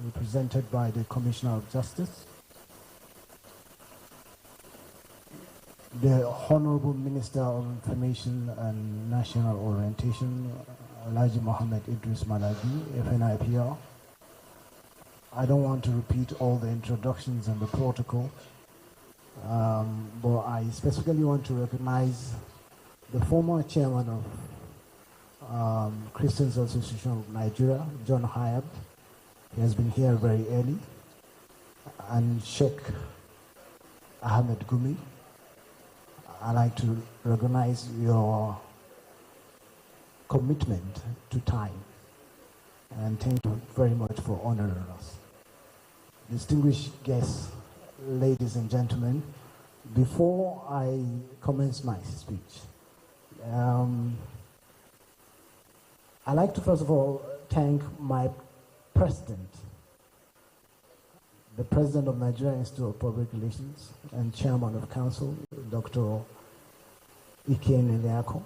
represented by the Commissioner of Justice, the Honorable Minister of Information and National Orientation, Alhaji Mohammed Idris Malagi, FNIPR. I don't want to repeat all the introductions and the protocol, but I specifically want to recognize the former chairman of Christians Association of Nigeria, John Hayab. He has been here very early, and Sheikh Ahmed Gumi. I'd like to recognize your commitment to time, and thank you very much for honoring us. Distinguished guests, ladies and gentlemen, before I commence my speech, I'd like to first of all thank my president, the president of Nigerian Institute of Public Relations and chairman of council, Dr. Ike Neliako.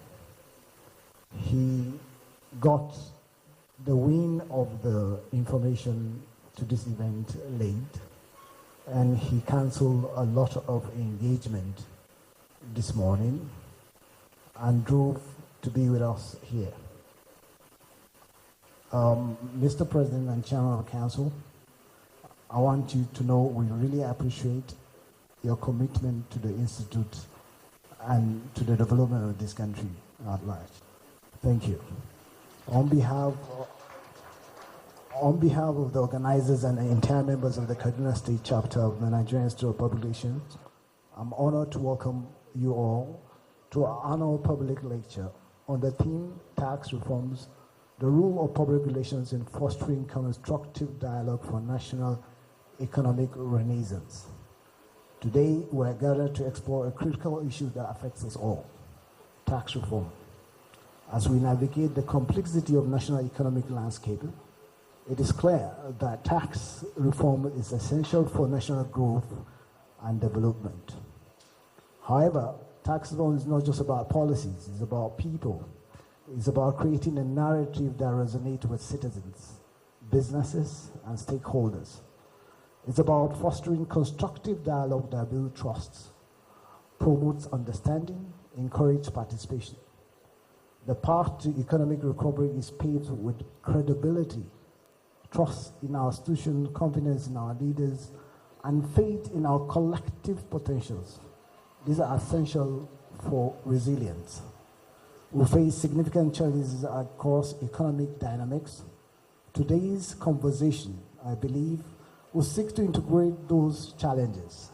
He got the wing of the information to this event late, and he canceled a lot of engagement this morning and drove to be with us here. Mr. President and Chairman of Council, I want you to know we really appreciate your commitment to the Institute and to the development of this country at large. Thank you. On behalf of the organizers and the entire members of the Kaduna State chapter of the Nigerian Institute of Public Relations, I'm honored to welcome you all to our annual public lecture on the theme Tax Reforms, the Role of Public Relations in Fostering Constructive Dialogue for National Economic Renaissance. Today, we're gathered to explore a critical issue that affects us all, tax reform. As we navigate the complexity of national economic landscape, it is clear that tax reform is essential for national growth and development. However, tax reform is not just about policies, it's about people. It's about creating a narrative that resonates with citizens, businesses, and stakeholders. It's about fostering constructive dialogue that builds trust, promotes understanding, encourages participation. The path to economic recovery is paved with credibility, trust in our institutions, confidence in our leaders, and faith in our collective potentials. These are essential for resilience. We face significant challenges across economic dynamics. Today's conversation, I believe, will seek to integrate those challenges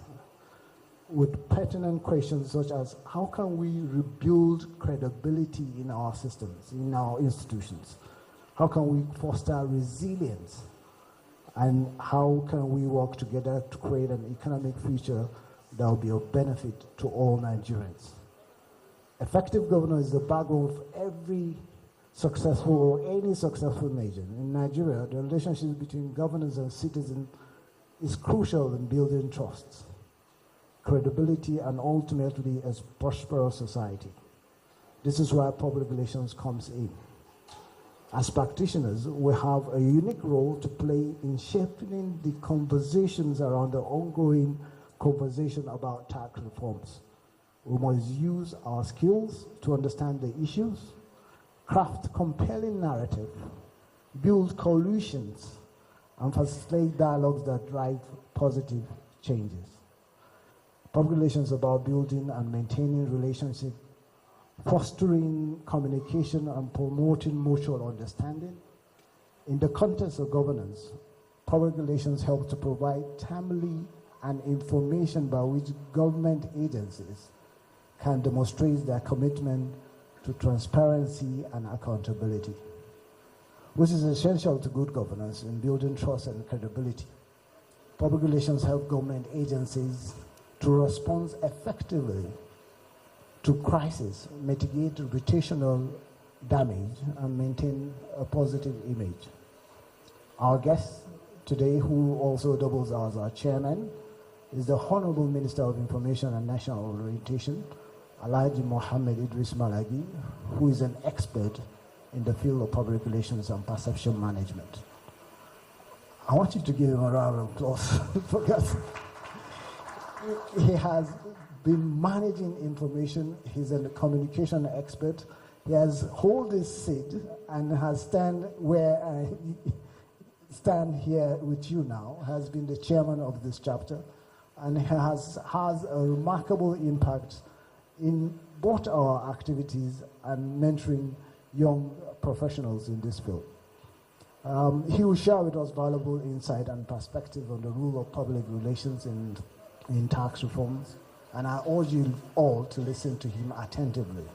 with pertinent questions such as how can we rebuild credibility in our systems, in our institutions? How can we foster resilience? And how can we work together to create an economic future that will be of benefit to all Nigerians? Effective governance is the backbone of every successful or any successful nation. In Nigeria, the relationship between governors and citizens is crucial in building trust, credibility, and ultimately a prosperous society. This is where public relations comes in. As practitioners, we have a unique role to play in shaping the conversations around the ongoing conversation about tax reforms. We must use our skills to understand the issues, craft compelling narrative, build coalitions, and facilitate dialogues that drive positive changes. Public relations is about building and maintaining relationships, fostering communication, and promoting mutual understanding. In the context of governance, public relations help to provide timely and information by which government agencies can demonstrate their commitment to transparency and accountability, which is essential to good governance in building trust and credibility. Public relations help government agencies to respond effectively to crisis, mitigate reputational damage, and maintain a positive image. Our guest today, who also doubles as our chairman, is the Honorable Minister of Information and National Orientation, Alhaji Mohammed Idris Malagi, who is an expert in the field of public relations and perception management. I want you to give him a round of applause because he has been managing information. He's a communication expert. He has hold his seat and has stand where I stand here with you now, has been the chairman of this chapter, and has a remarkable impact in both our activities and mentoring young professionals in this field. He will share with us valuable insight and perspective on the role of public relations in tax reforms, and I urge you all to listen to him attentively.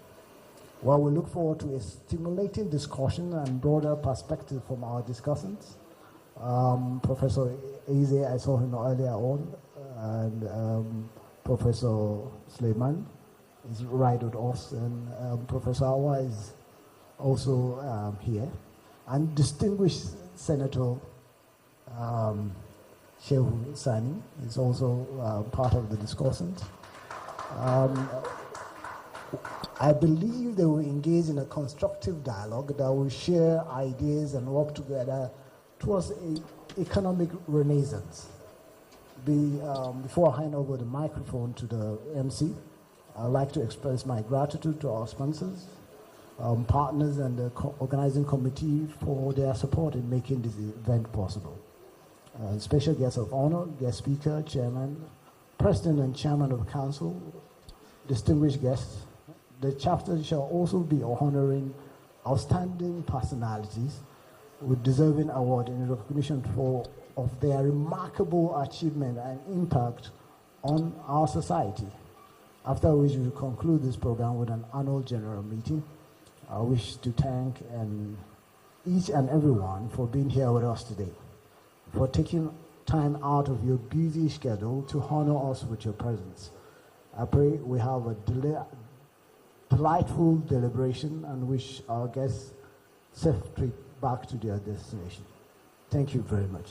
Well, we look forward to a stimulating discussion and broader perspective from our discussants. Professor Eze, I saw him earlier on, and Professor Suleiman is right with us, and Professor Awa is also here, and distinguished Senator Shehu Sani is also part of the discussant. I believe they will engage in a constructive dialogue that will share ideas and work together towards an economic renaissance. Before I hand over the microphone to the MC, I'd like to express my gratitude to our sponsors, partners, and the organizing committee for their support in making this event possible. Special guest of honor, guest speaker, chairman, president and chairman of council, distinguished guests. The chapter shall also be honoring outstanding personalities with deserving award in recognition of their remarkable achievement and impact on our society. After which we will conclude this program with an annual general meeting. I wish to thank each and everyone for being here with us today, for taking time out of your busy schedule to honor us with your presence. I pray we have a delightful deliberation and wish our guests safe trip back to their destination. Thank you very much.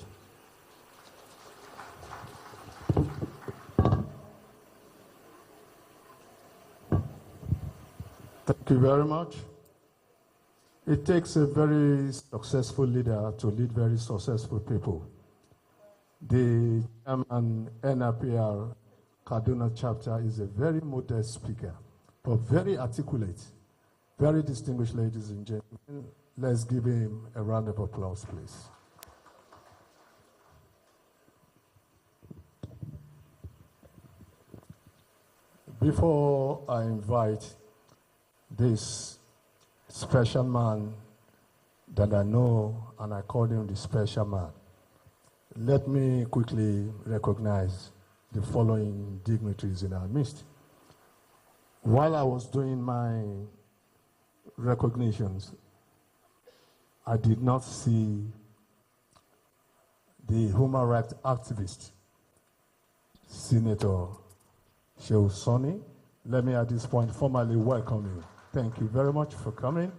Thank you very much. It takes a very successful leader to lead very successful people. The chairman NRPR Kaduna chapter is a very modest speaker, but very articulate, very distinguished ladies and gentlemen. Let's give him a round of applause, please. Before I invite this special man that I know, and I call him the special man, let me quickly recognize the following dignitaries in our midst. While I was doing my recognitions, I did not see the human rights activist, Senator Shehu Sani. Let me at this point formally welcome you. Thank you very much for coming.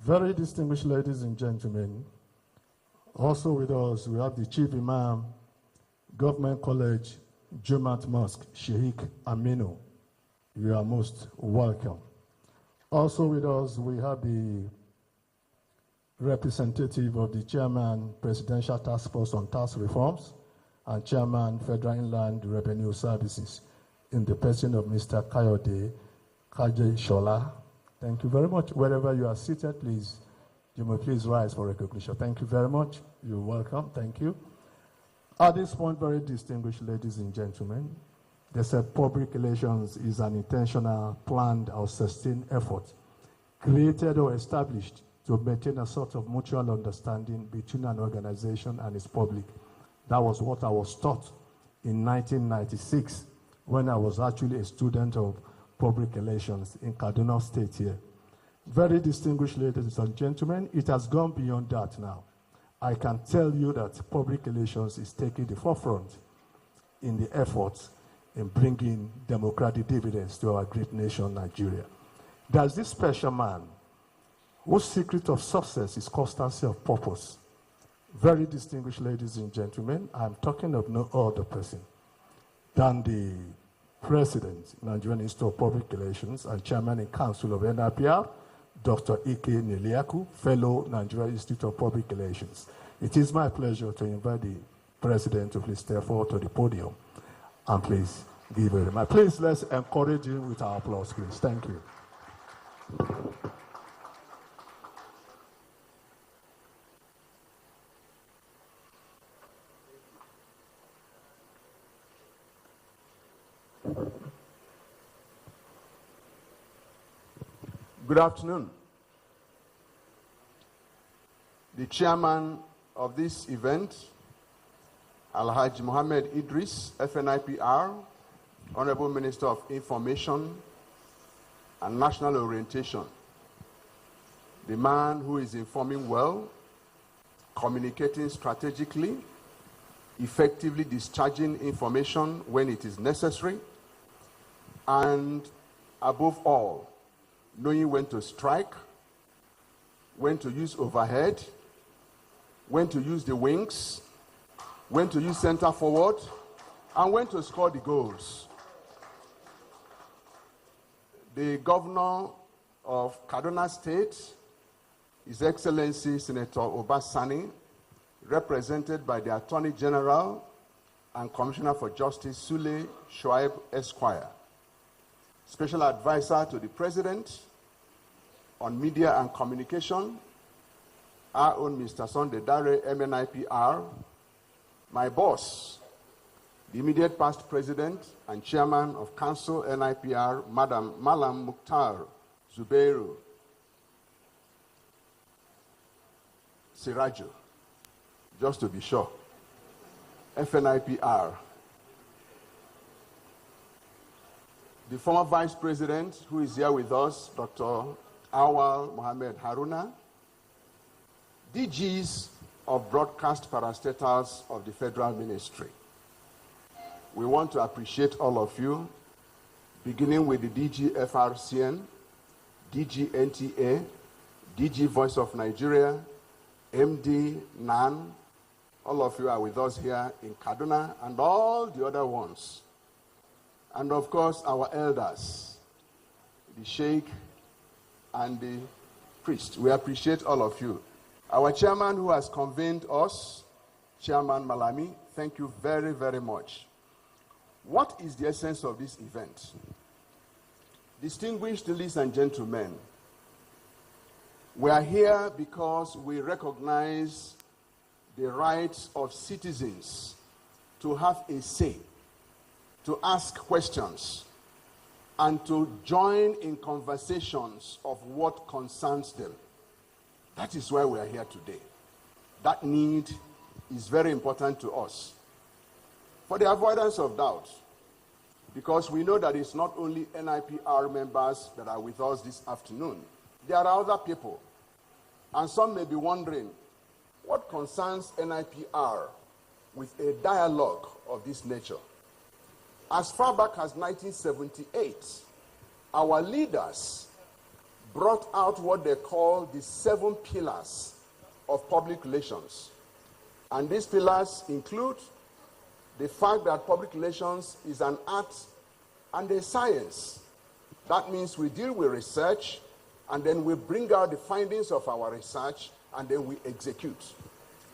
Very distinguished ladies and gentlemen, also with us, we have the Chief Imam, Government College, Jumat Mosque, Sheikh Aminu. You are most welcome. Also with us, we have the representative of the Chairman, Presidential Task Force on Tax Reforms, and Chairman, Federal Inland Revenue Services, in the person of Mr. Kayode Kaje Shola. Thank you very much. Wherever you are seated, please, you may please rise for recognition. Thank you very much. You're welcome. Thank you. At this point, very distinguished ladies and gentlemen, they said public relations is an intentional, planned, or sustained effort created or established to maintain a sort of mutual understanding between an organization and its public. That was what I was taught in 1996 when I was actually a student of public relations in Kaduna State here. Very distinguished ladies and gentlemen, it has gone beyond that now. I can tell you that public relations is taking the forefront in the efforts in bringing democratic dividends to our great nation, Nigeria. There's this special man whose secret of success is constancy of purpose. Very distinguished ladies and gentlemen, I'm talking of no other person than the President, Nigerian Institute of Public Relations, and Chairman and Council of NRPR, Dr. Ike Neliaku, Fellow, Nigerian Institute of Public Relations. It is my pleasure to invite the President to please step forward to the podium and please give a remark. Please let's encourage him with our applause, please. Thank you. Good afternoon. The chairman of this event, Alhaji Mohammed Idris, FNIPR, Honorable Minister of Information and National Orientation, the man who is informing well, communicating strategically, effectively discharging information when it is necessary, and above all, knowing when to strike, when to use overhead, when to use the wings, when to use center forward, and when to score the goals. The governor of Kaduna State, His Excellency Senator Obasani, represented by the Attorney General and Commissioner for Justice Sule Shoaib Esquire, Special Advisor to the President on Media and Communication, our own Mr. Sunday Dare, MNIPR, my boss, the immediate past President and Chairman of Council NIPR, Madam Malam Mukhtar Zubeiru Sirajo, just to be sure, FNIPR. The former Vice President, who is here with us, Dr. Awal Mohammed Haruna, DGs of broadcast parastatals of the Federal Ministry. We want to appreciate all of you, beginning with the DG FRCN, DG NTA, DG Voice of Nigeria, MD NAN. All of you are with us here in Kaduna, and all the other ones. And of course, our elders, the Sheikh and the priest. We appreciate all of you. Our chairman who has convened us, Chairman Malami, thank you very, very much. What is the essence of this event? Distinguished ladies and gentlemen, we are here because we recognize the rights of citizens to have a say, to ask questions, and to join in conversations of what concerns them. That is why we are here today. That need is very important to us. For the avoidance of doubt, because we know that it's not only NIPR members that are with us this afternoon. There are other people. And some may be wondering, what concerns NIPR with a dialogue of this nature? As far back as 1978, our leaders brought out what they call the 7 pillars of public relations. And these pillars include the fact that public relations is an art and a science. That means we deal with research, and then we bring out the findings of our research, and then we execute.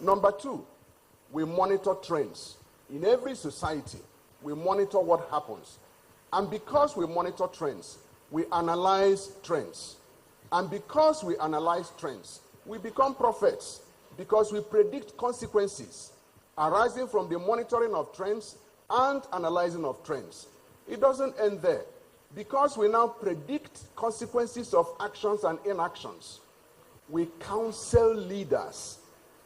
Number 2, we monitor trends. In every society, we monitor what happens. And because we monitor trends, we analyze trends. And because we analyze trends, we become prophets, because we predict consequences arising from the monitoring of trends and analyzing of trends. It doesn't end there. Because we now predict consequences of actions and inactions, we counsel leaders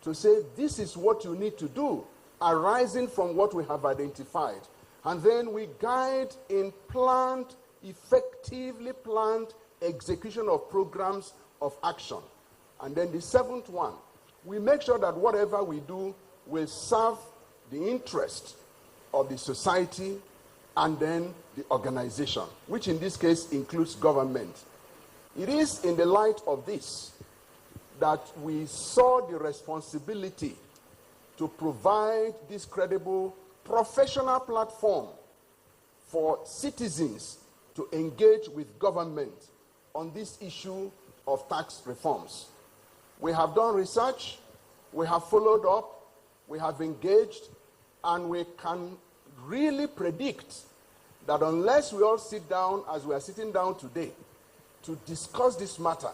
to say, this is what you need to do, arising from what we have identified. And then we guide in planned, effectively planned execution of programs of action. And then the 7th one, we make sure that whatever we do will serve the interest of the society and then the organization, which in this case includes government. It is in the light of this that we saw the responsibility to provide this credible professional platform for citizens to engage with government on this issue of tax reforms. We have done research, We have followed up, we have engaged, and we can really predict that unless we all sit down as we are sitting down today to discuss this matter,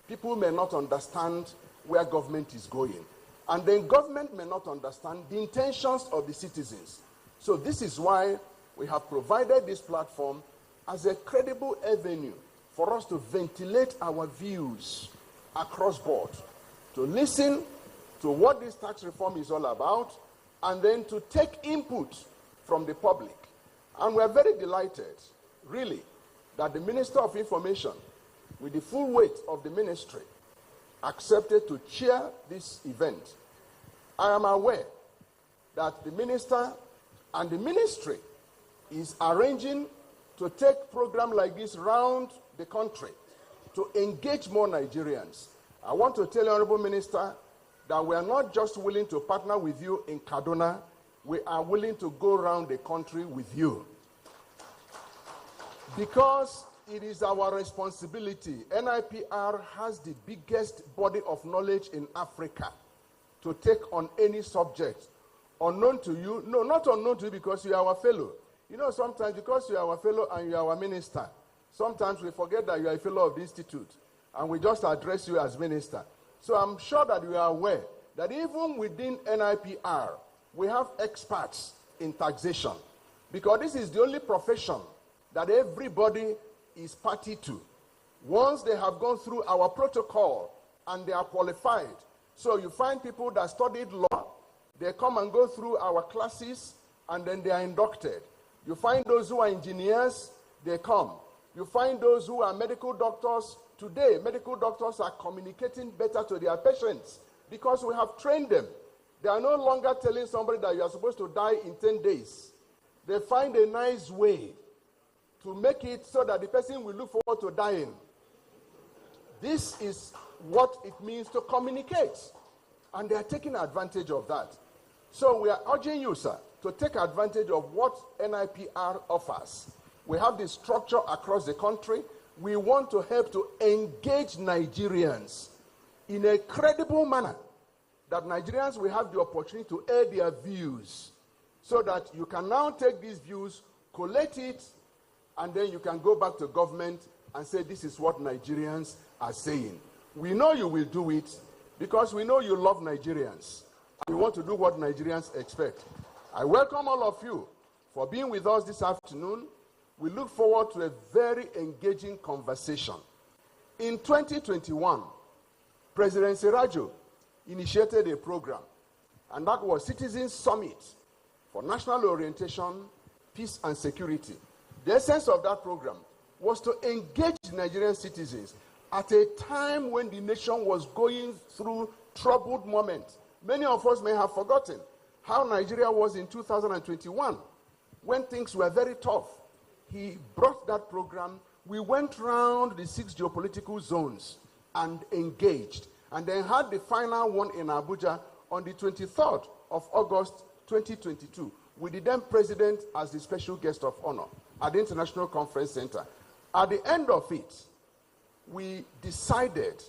people may not understand where government is going. And then government may not understand the intentions of the citizens. So this is why we have provided this platform as a credible avenue for us to ventilate our views across board, to listen to what this tax reform is all about, and then to take input from the public. And we're very delighted, really, that the Minister of Information, with the full weight of the ministry, accepted to chair this event. I am aware that the minister and the ministry is arranging to take programs like this round the country to engage more Nigerians. I want to tell you, Honorable Minister, that we are not just willing to partner with you in Kaduna, we are willing to go around the country with you. Because it is our responsibility. NIPR has the biggest body of knowledge in Africa to take on any subject. Unknown to you, no, not unknown to you because you are our fellow. You know, sometimes because you are our fellow and you are our minister, sometimes we forget that you are a fellow of the institute and we just address you as minister. So I'm sure that you are aware that even within NIPR, we have experts in taxation because this is the only profession that everybody is party to. Once they have gone through our protocol and they are qualified, so you find people that studied law, they come and go through our classes and then they are inducted. You find those who are engineers, they come. You find those who are medical doctors. Today, medical doctors are communicating better to their patients because we have trained them. They are no longer telling somebody that you are supposed to die in 10 days. They find a nice way to make it so that the person will look forward to dying. This is what it means to communicate. And they are taking advantage of that. So we are urging you, sir, to take advantage of what NIPR offers. We have this structure across the country. We want to help to engage Nigerians in a credible manner, that Nigerians will have the opportunity to air their views, so that you can now take these views, collect it, and then you can go back to government and say, this is what Nigerians are saying. We know you will do it because we know you love Nigerians. And we want to do what Nigerians expect. I welcome all of you for being with us this afternoon. We look forward to a very engaging conversation. In 2021, President Sirajo initiated a program, and that was Citizens Summit for National Orientation, Peace and Security. The essence of that program was to engage Nigerian citizens at a time when the nation was going through troubled moments. Many of us may have forgotten how Nigeria was in 2021, when things were very tough. He brought that program. We went round the 6 geopolitical zones and engaged, and then had the final one in Abuja on the 23rd of August 2022, with the then president as the special guest of honor at the International Conference Center. At the end of it, we decided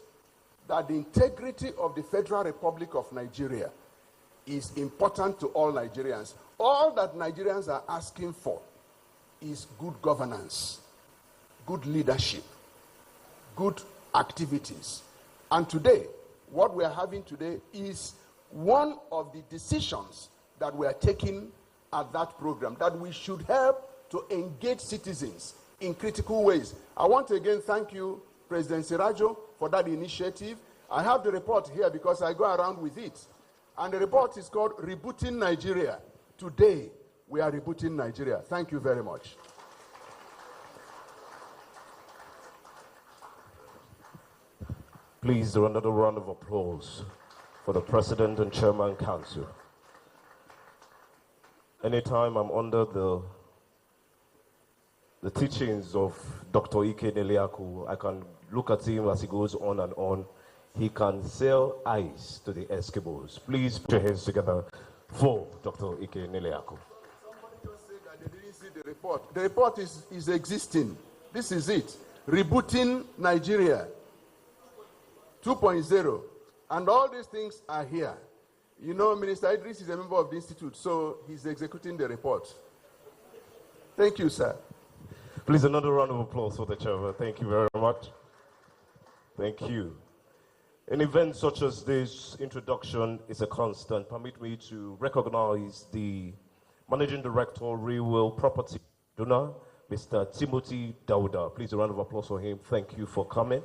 that the integrity of the Federal Republic of Nigeria is important to all Nigerians. All that Nigerians are asking for is good governance, good leadership, good activities. And today, what we are having today is one of the decisions that we are taking at that program, that we should help to engage citizens in critical ways. I want to again thank you, President Sirajo, for that initiative. I have the report here because I go around with it. And the report is called Rebooting Nigeria. Today, we are rebooting Nigeria. Thank you very much. Please do another round of applause for the President and Chairman Council. Anytime I'm under the teachings of Dr. Ike Neliaku, I can look at him as he goes on and on. He can sell ice to the Eskimos. Please put your hands together for Dr. Ike Neliaku. Somebody just said that they didn't see the report. The report is existing. This is it. Rebooting Nigeria 2.0. And all these things are here. You know, Minister Idris is a member of the institute, so he's executing the report. Thank you, sir. Please, another round of applause for the chairman. Thank you very much. Thank you. In events such as this, introduction is a constant. Permit me to recognize the Managing Director, Real Property Donor, Mr. Timothy Dauda. Please, a round of applause for him. Thank you for coming.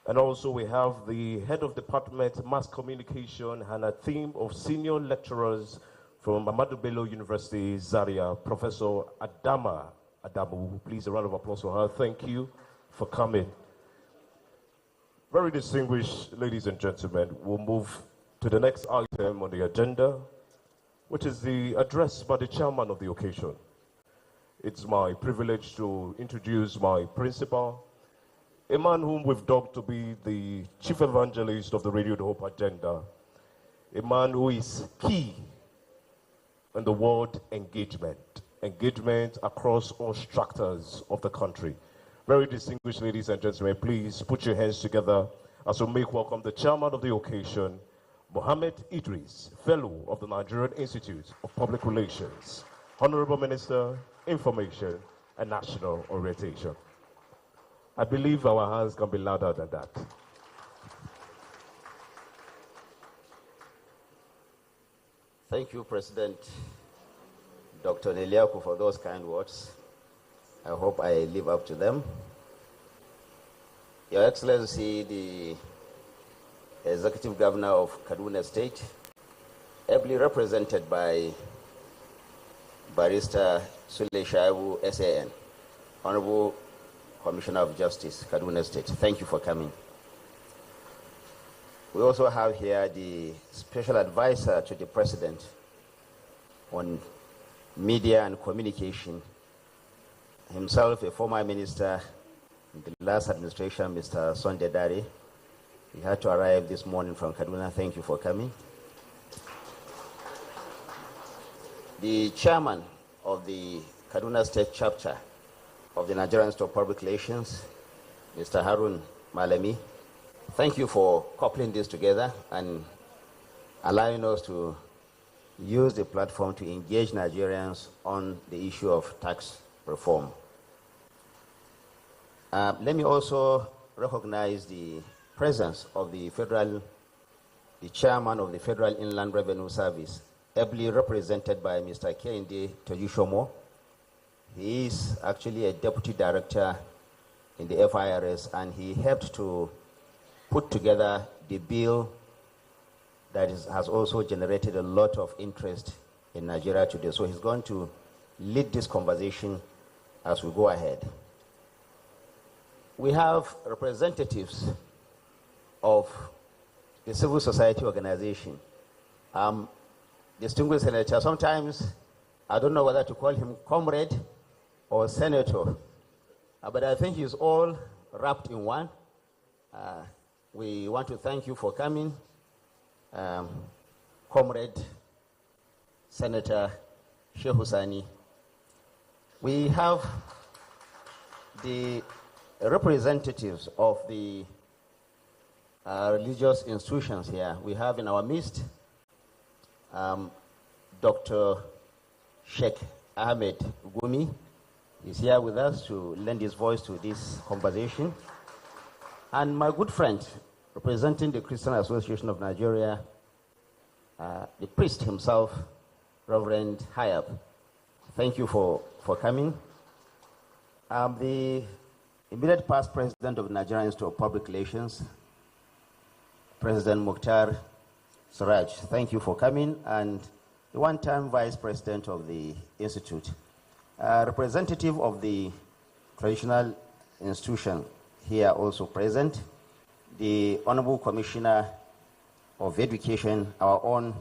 And also we have the Head of Department, Mass Communication, and a team of senior lecturers from Ahmadu Bello University, Zaria, Professor Adama Adamu. Please, a round of applause for her. Thank you for coming. Very distinguished ladies and gentlemen, we'll move to the next item on the agenda, which is the address by the chairman of the occasion. It's my privilege to introduce my principal, a man whom we've dubbed to be the chief evangelist of the Radio The Hope agenda, a man who is key in the word engagement across all structures of the country. Very distinguished ladies and gentlemen, please put your hands together as we make welcome the chairman of the occasion, Mohammed Idris, fellow of the Nigerian Institute of Public Relations, Honorable Minister, Information and National Orientation. I believe our hands can be louder than that. Thank you, President Dr. Neliaku, for those kind words. I hope I live up to them. Your Excellency, the Executive Governor of Kaduna State, ably represented by Barrister Sule Shaibu, SAN, Honorable Commissioner of Justice, Kaduna State, thank you for coming. We also have here the Special Advisor to the President on Media and Communication, himself a former minister in the last administration, Mr. Sunday Dare. He had to arrive this morning from Kaduna. Thank you for coming. The chairman of the Kaduna State chapter of the Nigerian Institute of Public Relations, Mr. Harun Malami, thank you for coupling this together and allowing us to use the platform to engage Nigerians on the issue of tax reform. Let me also recognize the presence of the chairman of the Federal Inland Revenue Service, ably represented by Mr. Kehinde Tojishomo. He is actually a deputy director in the FIRS, and he helped to put together the bill that has also generated a lot of interest in Nigeria today. So he's going to lead this conversation as we go ahead. We have representatives of the civil society organization. Distinguished senator, sometimes I don't know whether to call him comrade or senator, but I think he's all wrapped in one. We want to thank you for coming, Comrade Senator Sheikh Husani. We have the representatives of the religious institutions here. We have in our midst Dr. Sheikh Ahmed Gumi is here with us to lend his voice to this conversation. And my good friend, representing the Christian Association of Nigeria, the priest himself, Reverend Hayab. Thank you for coming. The immediate past president of the Nigerian Institute of Public Relations, President Mukhtar Siraj, thank you for coming. And the one-time vice president of the institute, representative of the traditional institution here also present, the Honorable Commissioner of Education, our own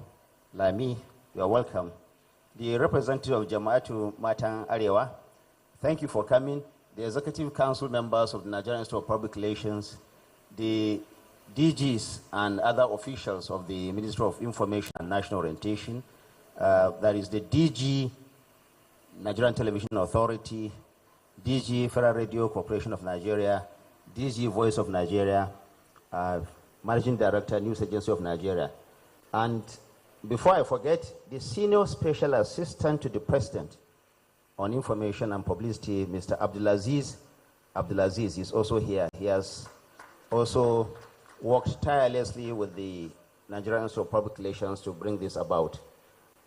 Lami, you are welcome. The representative of Jama'atu Matan Arewa, thank you for coming. The Executive Council members of the Nigerian Institute of Public Relations, the DGs and other officials of the Ministry of Information and National Orientation, that is the DG, Nigerian Television Authority, DG, Federal Radio Corporation of Nigeria, DG, Voice of Nigeria, Managing Director, News Agency of Nigeria. And before I forget, the Senior Special Assistant to the President on Information and Publicity, Mr. Abdulaziz is also here. He has also worked tirelessly with the Nigerian Institute of Public Relations to bring this about.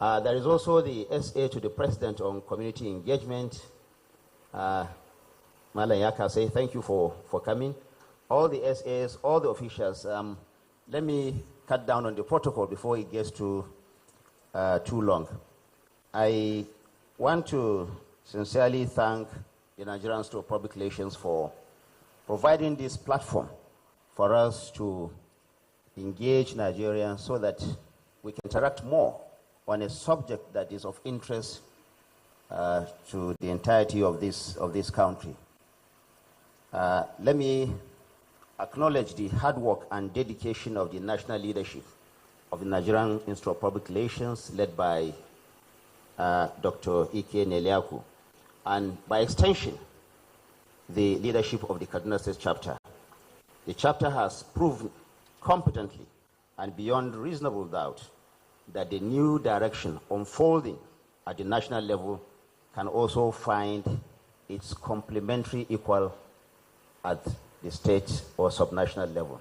There is also the SA to the President on Community Engagement, Malan Yakase. Thank you for coming. All the SAs, all the officials. Let me cut down on the protocol before it gets too long. I want to sincerely thank the Nigerian Institute of Public Relations for providing this platform for us to engage Nigerians so that we can interact more on a subject that is of interest to the entirety of this country. Let me acknowledge the hard work and dedication of the national leadership of the Nigerian Institute of Public Relations, led by Dr. Ike Neliaku, and by extension, the leadership of the Kaduna State chapter. The chapter has proven competently and beyond reasonable doubt that the new direction unfolding at the national level can also find its complementary equal at the state or subnational level.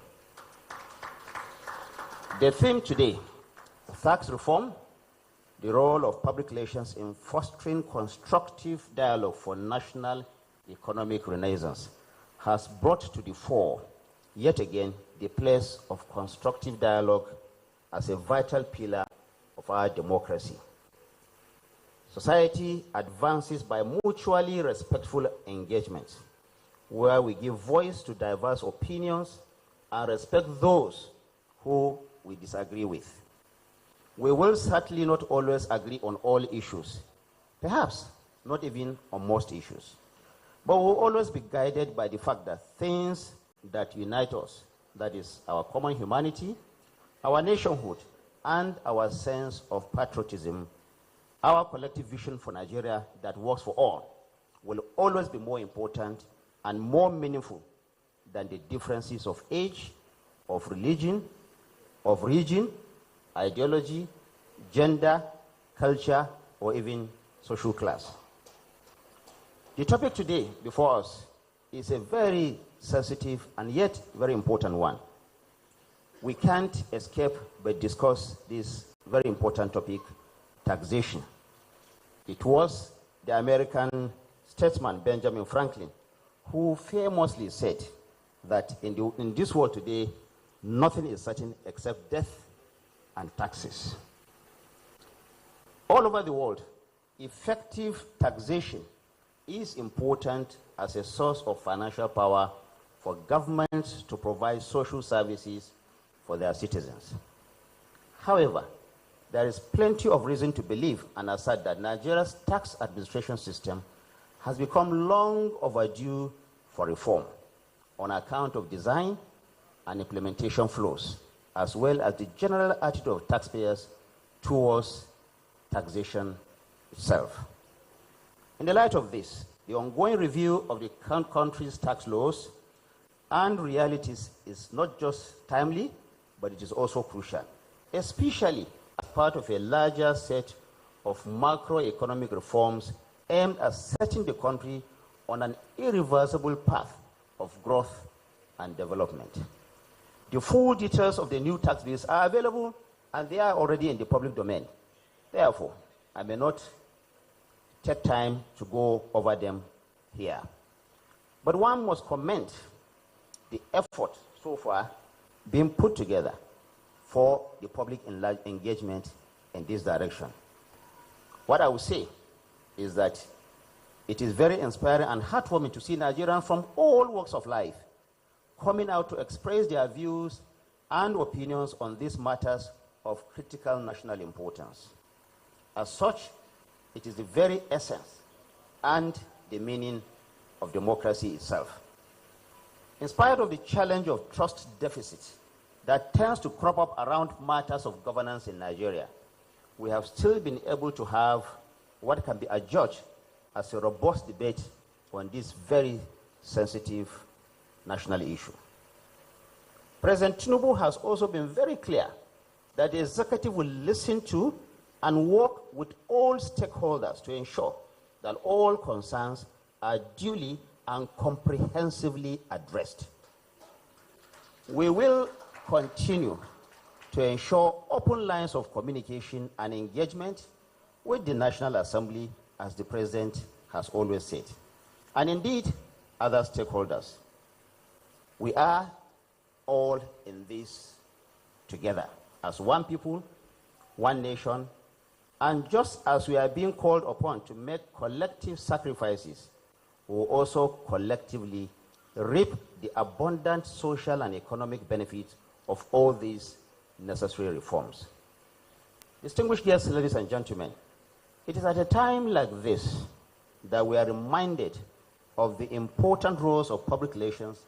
The theme today, tax reform, the role of public relations in fostering constructive dialogue for national economic renaissance, has brought to the fore, yet again, the place of constructive dialogue as a vital pillar of our democracy. Society advances by mutually respectful engagement, where we give voice to diverse opinions and respect those who we disagree with. We will certainly not always agree on all issues, perhaps not even on most issues, but we'll always be guided by the fact that things that unite us, that is our common humanity, our nationhood, and our sense of patriotism, our collective vision for Nigeria that works for all, will always be more important and more meaningful than the differences of age, of religion, of region, ideology, gender, culture, or even social class. The topic today before us is a very sensitive and yet very important one. We can't escape but discuss this very important topic, taxation. It was the American statesman Benjamin Franklin who famously said that in this world today, nothing is certain except death and taxes. All over the world, effective taxation is important as a source of financial power for governments to provide social services for their citizens. However, there is plenty of reason to believe and assert that Nigeria's tax administration system has become long overdue for reform on account of design and implementation flaws, as well as the general attitude of taxpayers towards taxation itself. In the light of this, the ongoing review of the country's tax laws and realities is not just timely, but it is also crucial, especially as part of a larger set of macroeconomic reforms aimed at setting the country on an irreversible path of growth and development. The full details of the new tax bills are available and they are already in the public domain. Therefore, I may not take time to go over them here. But one must commend the effort so far being put together for the public engagement in this direction. What I would say is that it is very inspiring and heartwarming to see Nigerians from all walks of life coming out to express their views and opinions on these matters of critical national importance. As such, it is the very essence and the meaning of democracy itself. In spite of the challenge of trust deficit that tends to crop up around matters of governance in Nigeria, we have still been able to have what can be adjudged as a robust debate on this very sensitive national issue. President Tinubu has also been very clear that the executive will listen to and work with all stakeholders to ensure that all concerns are duly and comprehensively addressed. We will continue to ensure open lines of communication and engagement with the National Assembly, as the President has always said, and indeed other stakeholders. We are all in this together as one people, one nation, and just as we are being called upon to make collective sacrifices, we will also collectively reap the abundant social and economic benefits of all these necessary reforms. Distinguished guests, ladies and gentlemen, it is at a time like this that we are reminded of the important roles of public relations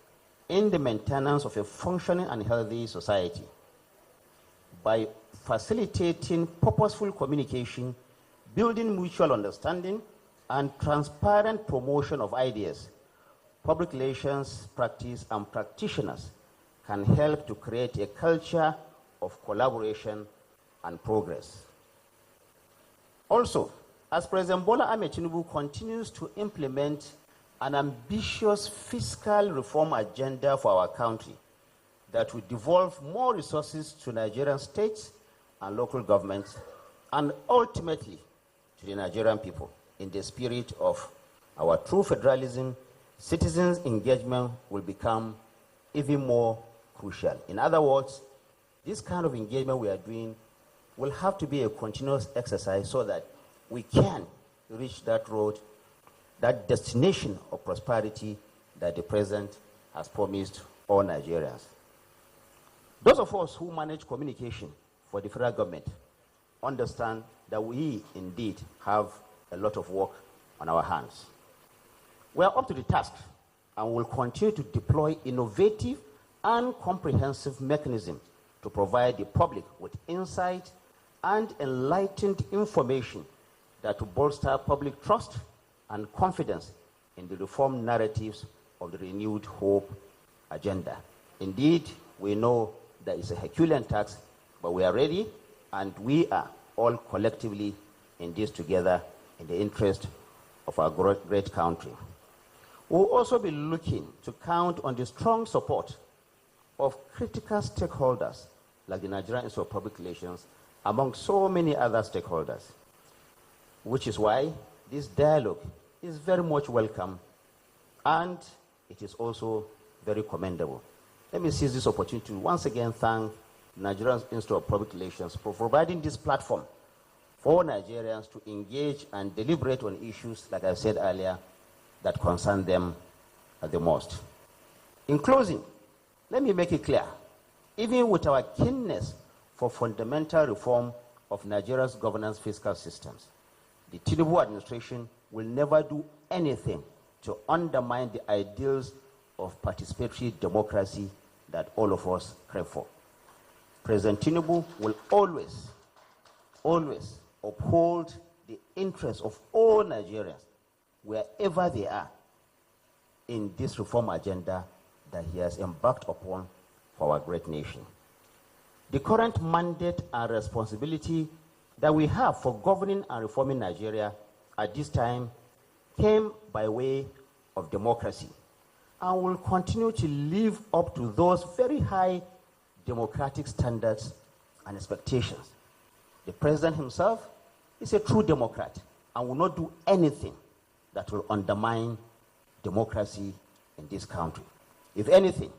in the maintenance of a functioning and healthy society. By facilitating purposeful communication, building mutual understanding, and transparent promotion of ideas, public relations practice and practitioners can help to create a culture of collaboration and progress. Also, as President Bola Ahmed Tinubu continues to implement an ambitious fiscal reform agenda for our country that will devolve more resources to Nigerian states and local governments, and ultimately to the Nigerian people, in the spirit of our true federalism, citizens' engagement will become even more crucial. In other words, this kind of engagement we are doing will have to be a continuous exercise so that we can reach that road, that destination of prosperity that the President has promised all Nigerians. Those of us who manage communication for the federal government understand that we indeed have a lot of work on our hands. We are up to the task and will continue to deploy innovative and comprehensive mechanisms to provide the public with insight and enlightened information that will bolster public trust and confidence in the reform narratives of the renewed hope agenda. Indeed, we know that it's a Herculean task, but we are ready, and we are all collectively in this together in the interest of our great country. We'll also be looking to count on the strong support of critical stakeholders like the Nigerian Institute of Public Relations, among so many other stakeholders, which is why this dialogue is very much welcome, and it is also very commendable. Let me seize this opportunity to once again thank the Nigerian Institute of Public Relations for providing this platform for Nigerians to engage and deliberate on issues, like I said earlier, that concern them the most. In closing, let me make it clear, even with our keenness for fundamental reform of Nigeria's governance fiscal systems, the Tinubu administration will never do anything to undermine the ideals of participatory democracy that all of us crave for. President Tinubu will always, always uphold the interests of all Nigerians, wherever they are, in this reform agenda that he has embarked upon for our great nation. The current mandate and responsibility that we have for governing and reforming Nigeria at this time came by way of democracy and will continue to live up to those very high democratic standards and expectations. The President himself is a true Democrat and will not do anything that will undermine democracy in this country. If anything,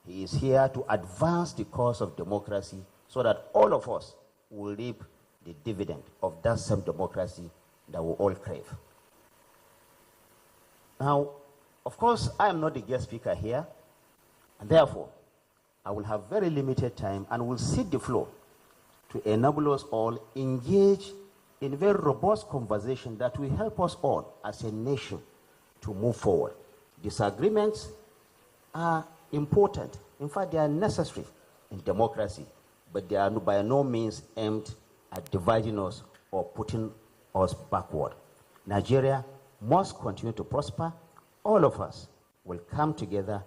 he is here to advance the cause of democracy so that all of us will reap the dividend of that same democracy that we all crave. Now, of course, I am not the guest speaker here, and therefore, I will have very limited time and will cede the floor to enable us all engage in very robust conversation that will help us all as a nation to move forward. Disagreements are important. In fact, they are necessary in democracy, but they are by no means aimed at dividing us or putting us backward. Nigeria must continue to prosper. All of us will come together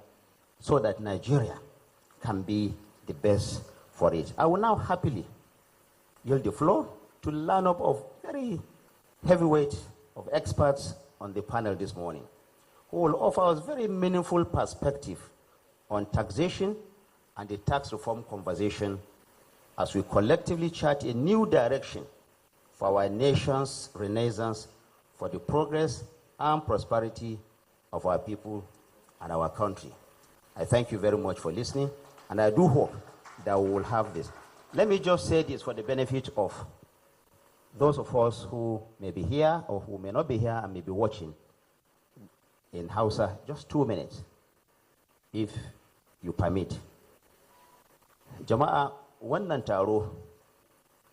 so that Nigeria can be the best for it. I will now happily yield the floor to lineup of very heavyweight of experts on the panel this morning, who will offer us very meaningful perspective on taxation and the tax reform conversation as we collectively chart a new direction for our nation's renaissance, for the progress and prosperity of our people and our country. I thank you very much for listening, and I do hope that we will have this. Let me just say this for the benefit of those of us who may be here or who may not be here and may be watching in Hausa. Just 2 minutes, if you permit. Jama'a, wannan taro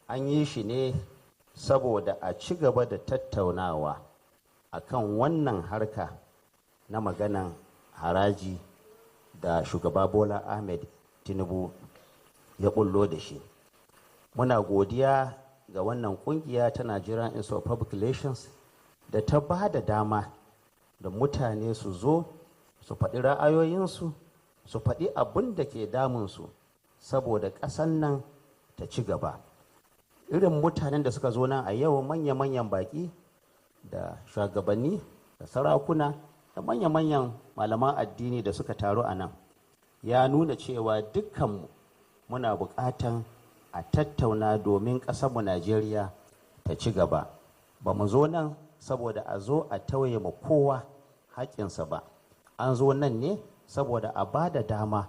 an yi shi ne saboda a ci gaba da tattaunawa akan wannan harka na maganan haraji da shugaba Bola Ahmed Tinubu ya bullo da shi. Muna godiya ga wannan kungiya ta Nigerian Institute of Public Relations da ta ba da dama da mutane su zo su faɗi ra'ayoyinsu, su faɗi abin da ke damunsu saboda ƙasan nan ta ci gaba. Irin mutanen da suka zo nan a yau, manya-manyan baƙi da shugabanni da sarakuna da manya-manyan malaman addini da suka taru a nan, ya nuna cewa dukkanmu muna buƙatan a tattauna domin ƙasarmu Najeriya ta ci gaba. Ba mu zo nan saboda a zo a tauye ma kowa haƙƙinsa ba. An zo nan ne saboda a ba da dama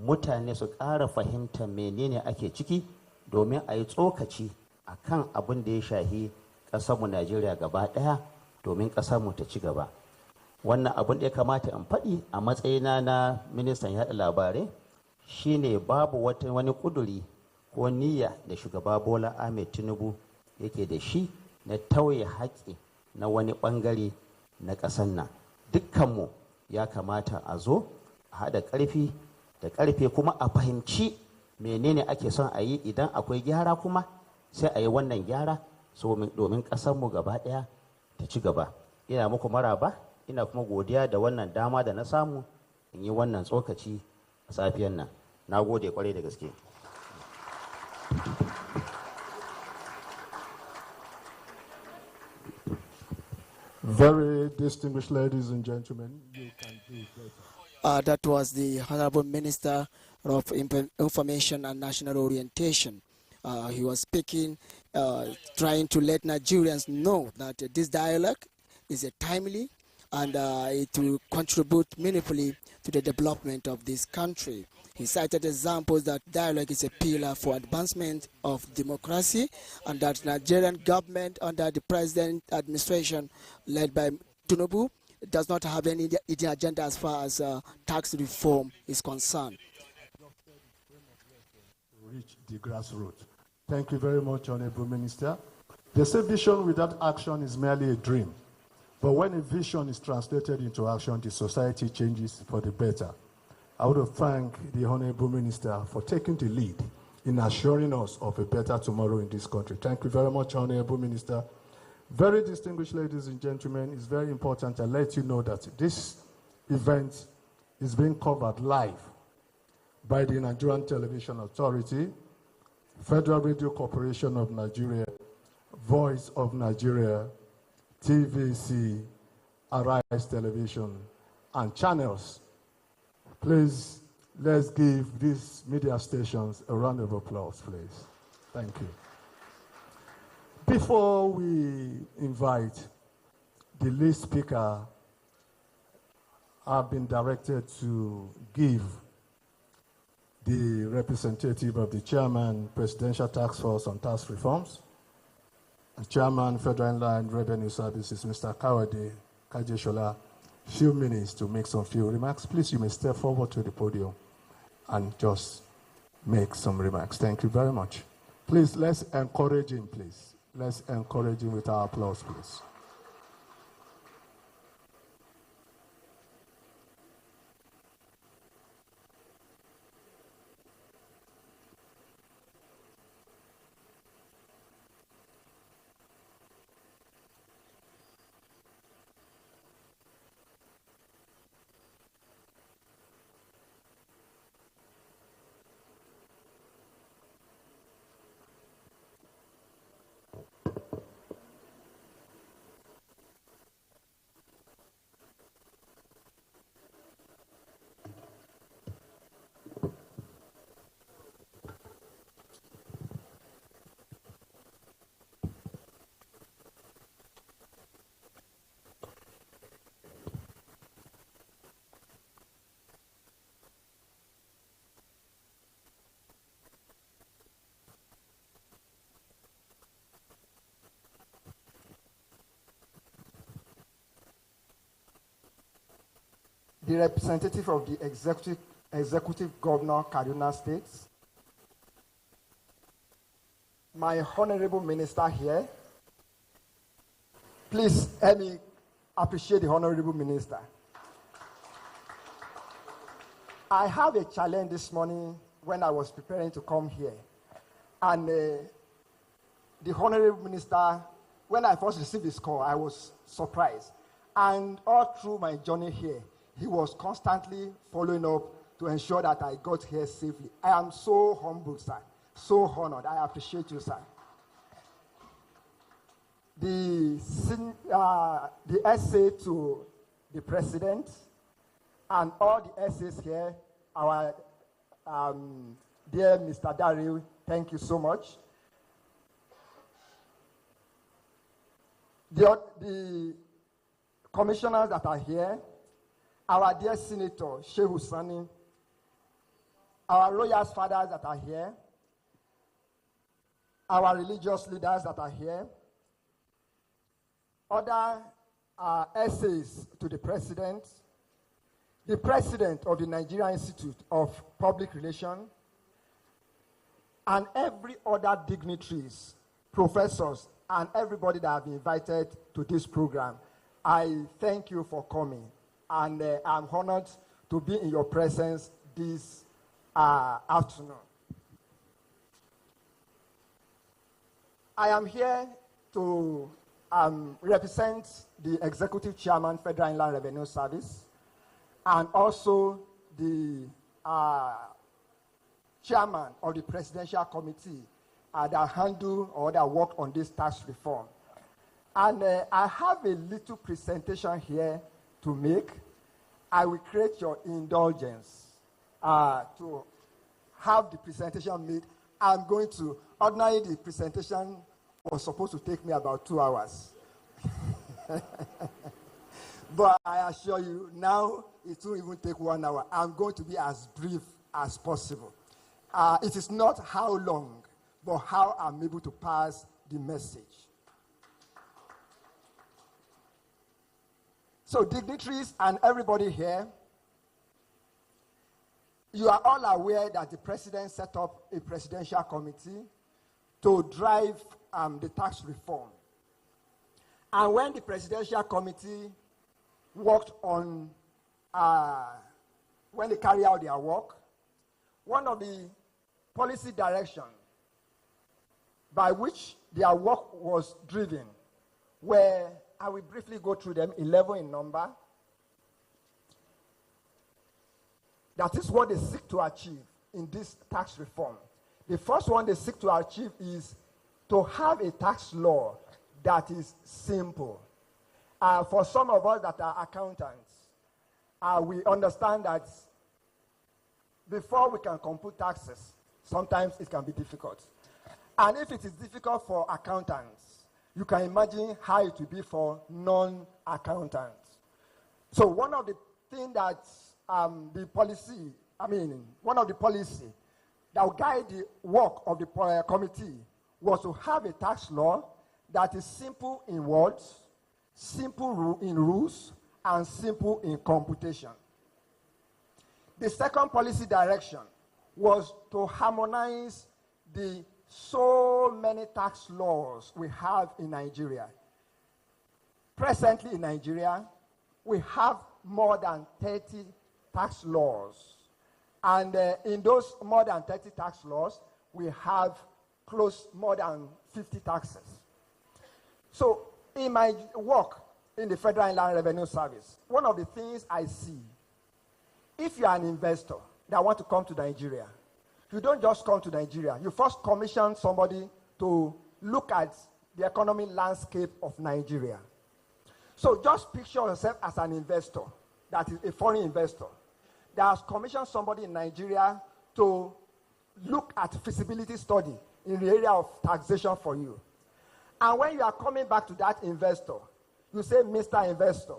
mutane su ƙara fahimtar menene ake ciki domin a yi tsokaci a kan abin da ya shahi ƙasarmu Najeriya gaba ɗaya domin ƙasarmu ta ci gaba. Wannan abin da ya kamata in faɗi a matsayina na ministan yaɗa labarai shine babu wani ƙuduri ko niyya da shugaba Bola Ahmed Tinubu yake da shi na tauye haƙƙi na wani ɓangare na ƙasar nan. Dukkanmu ya kamata a zo a haɗa ƙarfi da ƙarfe kuma a fahimci menene ake son a yi. Idan akwai gyara kuma sai a yi wannan gyara domin ƙasarmu gaba ɗaya ta ci gaba. Ina muku maraba, ina kuma godiya da wannan dama da na samu in yi wannan tsokaci a safiyan nan. Na gode kwarai da gaske. Very distinguished ladies and gentlemen, you can do better. That was the Honorable Minister of Information and National Orientation. He was speaking, trying to let Nigerians know that this dialogue is a timely and it will contribute meaningfully to the development of this country. He cited examples that dialogue is a pillar for advancement of democracy and that Nigerian government under the present administration led by Tinubu does not have any agenda as far as tax reform is concerned. Reach the grassroots. Thank you very much, Honorable Minister. They say vision without action is merely a dream. But when a vision is translated into action, the society changes for the better. I want to thank the Honorable Minister for taking the lead in assuring us of a better tomorrow in this country. Thank you very much, Honorable Minister. Very distinguished ladies and gentlemen, it's very important to let you know that this event is being covered live by the Nigerian Television Authority, Federal Radio Corporation of Nigeria, Voice of Nigeria, TVC, Arise Television, and channels. Please, let's give these media stations a round of applause, please. Thank you. Before we invite the lead speaker, I've been directed to give the representative of the Chairman, Presidential Task Force on Tax Reforms, the Chairman, Federal Inland Revenue Services, Mr. Kawade Kajeshola, few minutes to make some few remarks. Please, you may step forward to the podium and just make some remarks. Thank you very much. Please, let's encourage him, please. Let's encourage him with our applause, please. the representative of the executive governor, Kaduna State, my honorable minister here. Please help me appreciate the honorable minister. I have a challenge this morning when I was preparing to come here. And the honorable minister, when I first received his call, I was surprised. And all through my journey here, he was constantly following up to ensure that I got here safely. I am so humbled, sir. So honored. I appreciate you, sir. The essay to the president and all the essays here, our dear Mr. Daryl, thank you so much. The commissioners that are here, our dear Senator Shehu Sani, our royal fathers that are here, our religious leaders that are here, other essays to the president of the Nigerian Institute of Public Relations, and every other dignitaries, professors, and everybody that have been invited to this program. I thank you for coming, and I'm honored to be in your presence this afternoon. I am here to represent the Executive Chairman, Federal Inland Revenue Service, and also the Chairman of the Presidential Committee that handle or that work on this tax reform. And I have a little presentation here to make. I will create your indulgence to have the presentation made. I'm going to, ordinarily the presentation was supposed to take me about 2 hours. But I assure you, now it won't even take 1 hour. I'm going to be as brief as possible. It is not how long, but how I'm able to pass the message. So dignitaries and everybody here, you are all aware that the president set up a presidential committee to drive the tax reform. And when the presidential committee worked on, when they carry out their work, one of the policy directions by which their work was driven were, I will briefly go through them, 11 in number. That is what they seek to achieve in this tax reform. The first one they seek to achieve is to have a tax law that is simple. For some of us that are accountants, we understand that before we can compute taxes, sometimes it can be difficult. And if it is difficult for accountants, you can imagine how it will be for non-accountants. So one of the things that one of the policy that will guide the work of the committee was to have a tax law that is simple in words, simple in rules, and simple in computation. The second policy direction was to harmonize the so many tax laws we have in Nigeria. Presently in Nigeria, we have more than 30 tax laws. And in those more than 30 tax laws, we have more than 50 taxes. So in my work in the Federal Inland Revenue Service, one of the things I see, if you are an investor that want to come to Nigeria, you don't just come to Nigeria. You first commission somebody to look at the economic landscape of Nigeria. So just picture yourself as an investor, that is a foreign investor, that has commissioned somebody in Nigeria to look at feasibility study in the area of taxation for you. And when you are coming back to that investor, you say, Mr. Investor,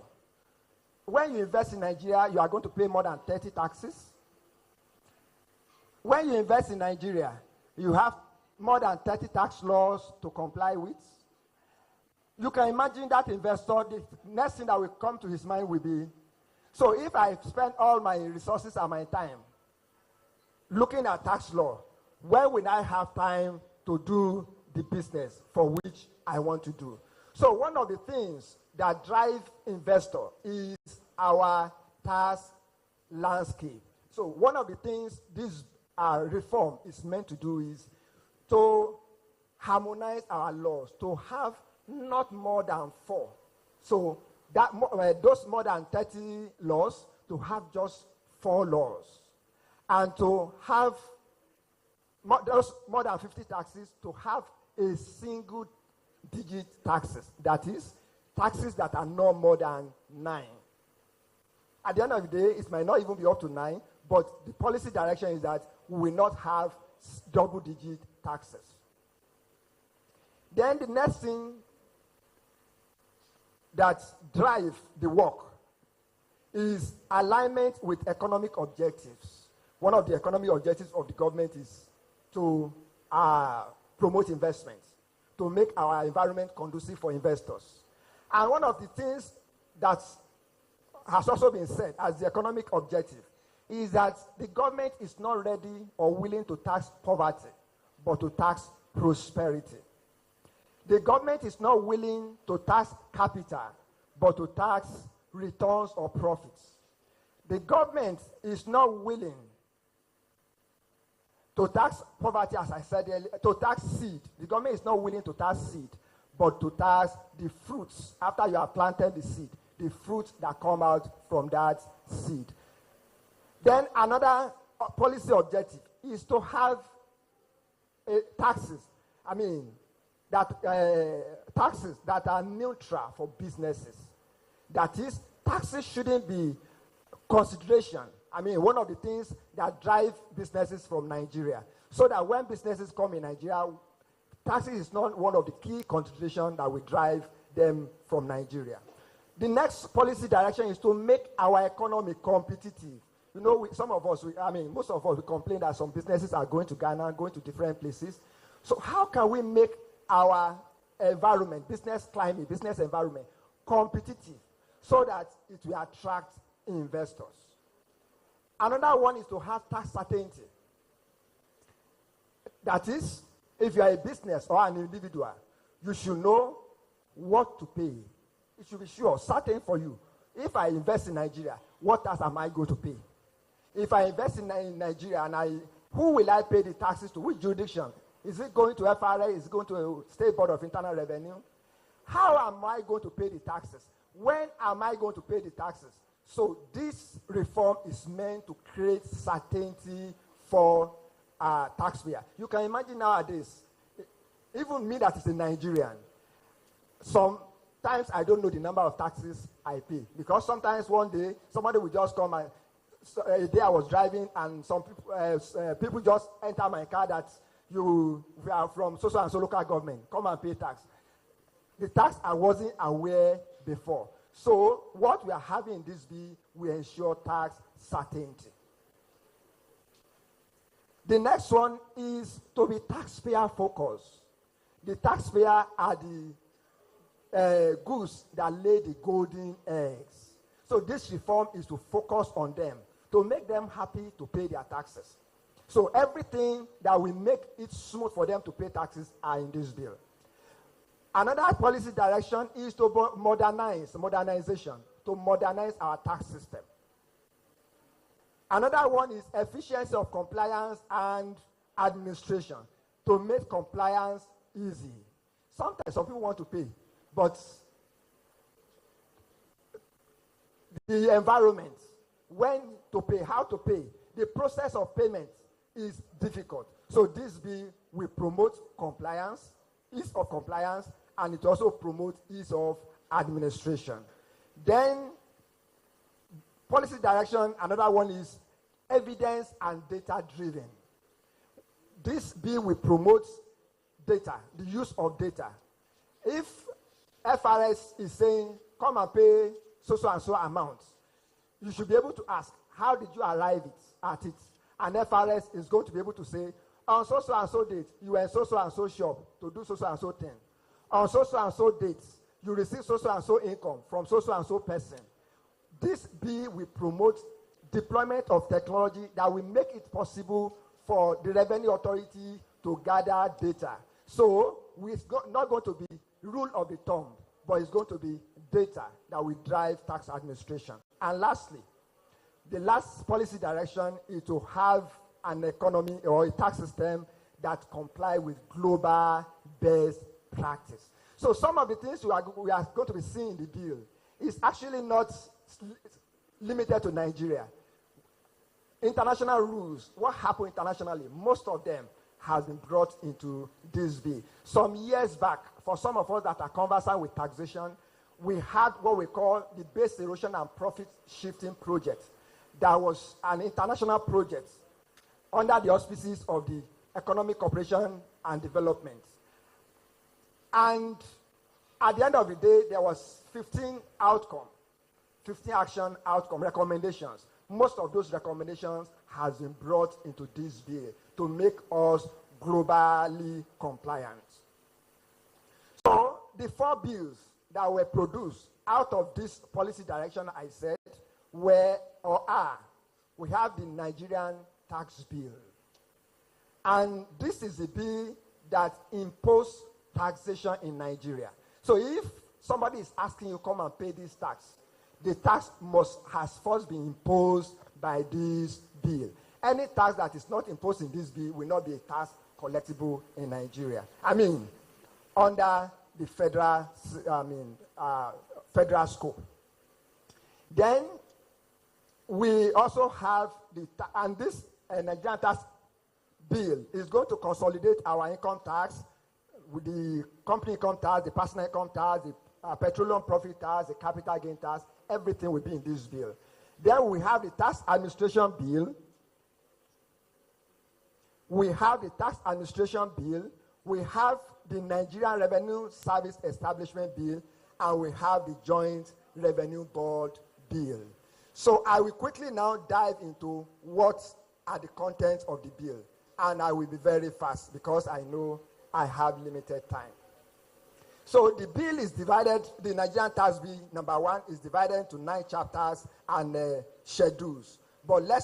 when you invest in Nigeria, you are going to pay more than 30 taxes. When you invest in Nigeria, you have more than 30 tax laws to comply with. You can imagine that investor, the next thing that will come to his mind will be, So if I spend all my resources and my time looking at tax law, when will I have time to do the business for which I want to do? So one of the things that drive investor is our tax landscape. So one of the things this reform is meant to do is to harmonize our laws, to have not more than 4. So that those more than 30 laws, to have just 4 laws, and to have those more than 50 taxes, to have a single digit taxes. That is, taxes that are no more than 9. At the end of the day, it might not even be up to 9, but the policy direction is that we will not have double digit taxes. Then the next thing that drives the work is alignment with economic objectives. One of the economic objectives of the government is to promote investment, to make our environment conducive for investors. And one of the things that has also been said as the economic objective is that the government is not ready or willing to tax poverty, but to tax prosperity. The government is not willing to tax capital, but to tax returns or profits. The government is not willing to tax poverty, as I said earlier, to tax seed. The government is not willing to tax seed, but to tax the fruits after you have planted the seed, the fruits that come out from that seed. Then another policy objective is to have taxes that are neutral for businesses. That is, taxes shouldn't be consideration. One of the things that drive businesses from Nigeria, so that when businesses come in Nigeria, taxes is not one of the key considerations that will drive them from Nigeria. The next policy direction is to make our economy competitive. Some of us, most of us, we complain that some businesses are going to Ghana, going to different places. So how can we make our environment, business climate, business environment competitive so that it will attract investors? Another one is to have tax certainty. That is, if you are a business or an individual, you should know what to pay. It should be sure, certain for you. If I invest in Nigeria, what tax am I going to pay? If I invest in Nigeria, who will I pay the taxes to? Which jurisdiction? Is it going to FRA? Is it going to State Board of Internal Revenue? How am I going to pay the taxes? When am I going to pay the taxes? So this reform is meant to create certainty for taxpayer. You can imagine nowadays, even me that is a Nigerian, sometimes I don't know the number of taxes I pay, because sometimes one day somebody will just come and a day I was driving and some people just enter my car that you are from so and so local government, come and pay tax. The tax I wasn't aware before. So what we are having in this bill will ensure tax certainty. The next one is to be taxpayer focused. The taxpayer are the goose that lay the golden eggs. So this reform is to focus on them, to make them happy to pay their taxes. So everything that will make it smooth for them to pay taxes are in this bill. Another policy direction is to modernization, to modernize our tax system. Another one is efficiency of compliance and administration, to make compliance easy. Sometimes some people want to pay, but the environment, when to pay, how to pay, the process of payment is difficult. So this bill will promote compliance, ease of compliance, and it also promotes ease of administration. Then, policy direction, another one is evidence and data driven. This bill will promote data, the use of data. If FRS is saying, come and pay so and so amount, you should be able to ask, how did you arrive at it? And FRS is going to be able to say, on so and so date, you were in so and so shop to do so and so thing. On so and so dates, you receive so and so income from so and so person. This bill will promote deployment of technology that will make it possible for the revenue authority to gather data. So it's not going to be rule of the thumb, but it's going to be data that will drive tax administration. And lastly, the last policy direction is to have an economy or a tax system that comply with global best practice. So some of the things we are going to be seeing in the bill is actually not limited to Nigeria. International rules, what happened internationally, most of them has been brought into this bill. Some years back, for some of us that are conversant with taxation, we had what we call the base erosion and profit shifting project. That was an international project under the auspices of the Economic Cooperation and Development. And at the end of the day, there was 15 action outcome recommendations. Most of those recommendations has been brought into this bill to make us globally compliant. So the 4 bills that were produced out of this policy direction I said were or are, we have the Nigerian tax bill. And this is the bill that imposes taxation in Nigeria. So if somebody is asking you come and pay this tax, the tax has first been imposed by this bill. Any tax that is not imposed in this bill will not be a tax collectible in Nigeria. I mean, under the federal scope. Then we also have and this Nigerian tax bill is going to consolidate our income tax with the company income tax, the personal income tax, the petroleum profit tax, the capital gain tax. Everything will be in this bill. Then we have the tax administration bill. We have the tax administration bill. We have the Nigerian Revenue Service Establishment bill, and we have the Joint Revenue Board bill. So I will quickly now dive into what are the contents of the bill, and I will be very fast because I know I have limited time. So the bill is divided, the Nigerian tax bill, number 1, is divided into 9 chapters and schedules. But let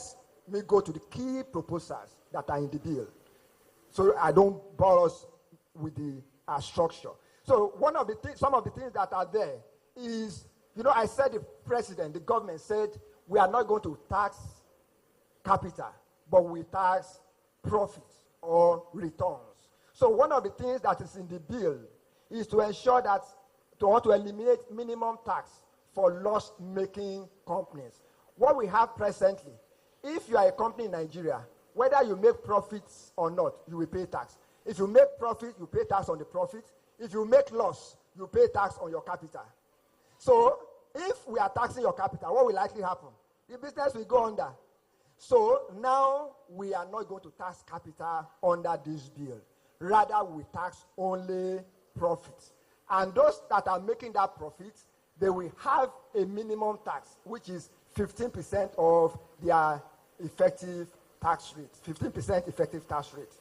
me go to the key proposals that are in the bill, so I don't bore us with the structure. So some of the things that are there is, I said the government said, we are not going to tax capital, but we tax profits or returns. So one of the things that is in the bill is to ensure that, to eliminate minimum tax for loss-making companies. What we have presently, if you are a company in Nigeria, whether you make profits or not, you will pay tax. If you make profit, you pay tax on the profit. If you make loss, you pay tax on your capital. So if we are taxing your capital, what will likely happen? The business will go under. So now we are not going to tax capital under this bill. Rather, we tax only profits. And those that are making that profit, they will have a minimum tax, which is 15% of their effective tax rate. 15% effective tax rate.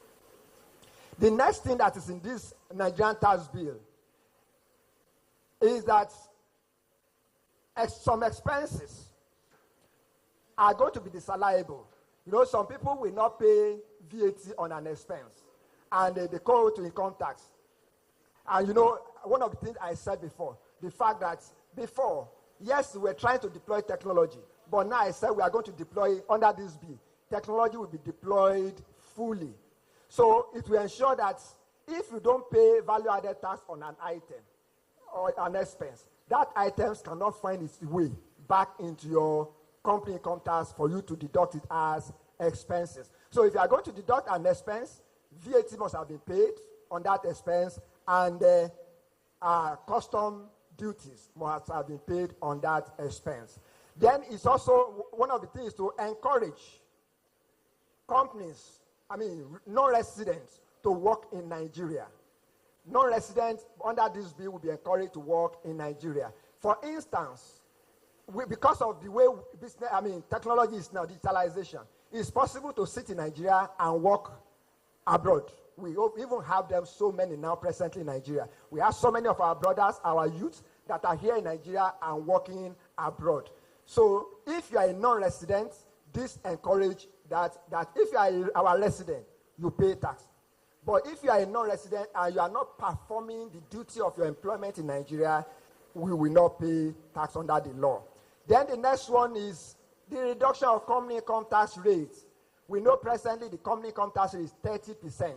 The next thing that is in this Nigerian tax bill is that some expenses are going to be disallowable. Some people will not pay VAT on an expense, and they go to income tax. And one of the things I said before, the fact that before, yes, we were trying to deploy technology, but now I said we are going to deploy under this bill. Technology will be deployed fully. So it will ensure that if you don't pay value-added tax on an item or an expense, that item cannot find its way back into your company income tax for you to deduct it as expenses. So if you are going to deduct an expense, VAT must have been paid on that expense, and custom duties must have been paid on that expense. Then it's also one of the things to encourage companies, non-residents, to work in Nigeria. Non-residents under this bill will be encouraged to work in Nigeria. For instance, because of the way technology is now, digitalization, it's possible to sit in Nigeria and work abroad. We even have them so many now presently in Nigeria. We have so many of our brothers, our youth, that are here in Nigeria and working abroad. So if you are a non-resident, this encourages that if you are our resident, you pay tax. But if you are a non-resident and you are not performing the duty of your employment in Nigeria, we will not pay tax under the law. Then the next one is the reduction of company income tax rates. We know presently the company income tax rate is 30%.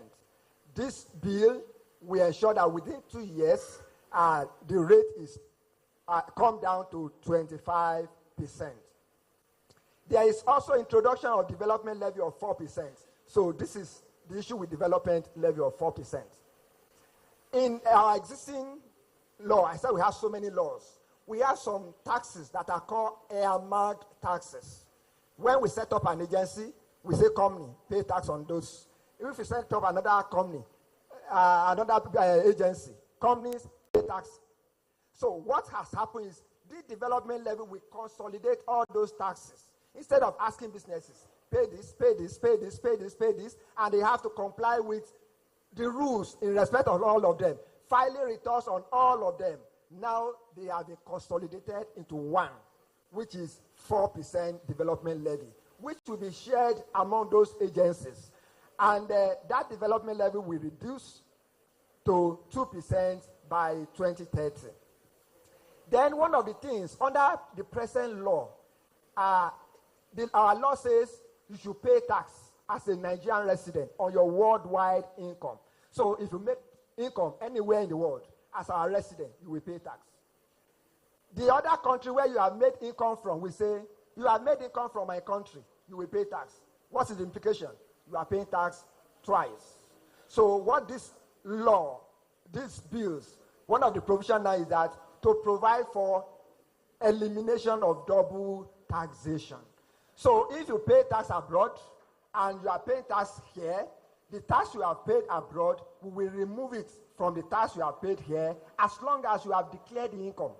This bill will ensure that within 2 years, the rate is come down to 25%. There is also introduction of development levy of 4%. So this is the issue with development levy of 4%. In our existing law, I said we have so many laws. We have some taxes that are called earmarked taxes. When we set up an agency, we say company, pay tax on those. If we set up another company, another agency, companies pay tax. So what has happened is the development levy will consolidate all those taxes. Instead of asking businesses, pay this, pay this, pay this, pay this, pay this, and they have to comply with the rules in respect of all of them, filing returns on all of them. Now they have been consolidated into one, which is 4% development levy, which will be shared among those agencies. And that development levy will reduce to 2% by 2030. Then one of the things, under the present law, our law says you should pay tax as a Nigerian resident on your worldwide income. So if you make income anywhere in the world, as our resident, you will pay tax. The other country where you have made income from, we say, you have made income from my country, you will pay tax. What is the implication? You are paying tax twice. So what this law, these bills, one of the provisions now is that to provide for elimination of double taxation. So if you pay tax abroad and you are paying tax here, the tax you have paid abroad, we will remove it from the tax you have paid here as long as you have declared the income.